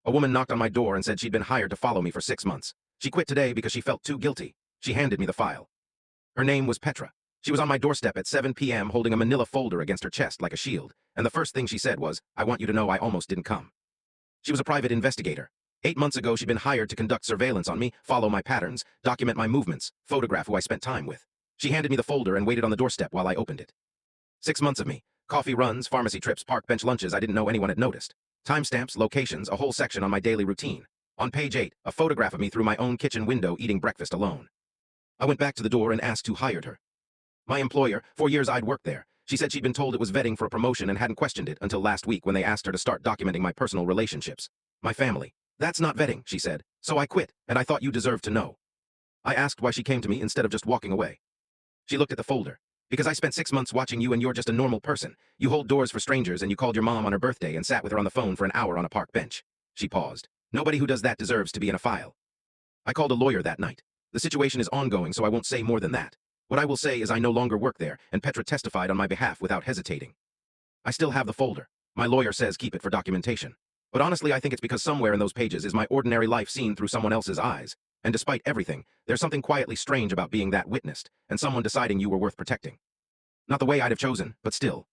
A woman knocked on my door and said she'd been hired to follow me for 6 months. She quit today because she felt too guilty. She handed me the file. Her name was Petra. She was on my doorstep at 7 p.m. holding a manila folder against her chest like a shield, and the first thing she said was, "I want you to know I almost didn't come." She was a private investigator. 8 months ago, she'd been hired to conduct surveillance on me, follow my patterns, document my movements, photograph who I spent time with. She handed me the folder and waited on the doorstep while I opened it. 6 months of me. Coffee runs, pharmacy trips, park bench lunches I didn't know anyone had noticed. Timestamps, locations, a whole section on my daily routine. On page 8, a photograph of me through my own kitchen window eating breakfast alone. I went back to the door and asked who hired her. My employer, for years I'd worked there. She said she'd been told it was vetting for a promotion and hadn't questioned it until last week when they asked her to start documenting my personal relationships. My family. "That's not vetting," she said. "So I quit, and I thought you deserved to know." I asked why she came to me instead of just walking away. She looked at the folder. "Because I spent 6 months watching you and you're just a normal person. You hold doors for strangers and you called your mom on her birthday and sat with her on the phone for an hour on a park bench." She paused. "Nobody who does that deserves to be in a file." I called a lawyer that night. The situation is ongoing, so I won't say more than that. What I will say is I no longer work there, and Petra testified on my behalf without hesitating. I still have the folder. My lawyer says keep it for documentation. But honestly, I think it's because somewhere in those pages is my ordinary life seen through someone else's eyes. And despite everything, there's something quietly strange about being that witnessed, and someone deciding you were worth protecting. Not the way I'd have chosen, but still,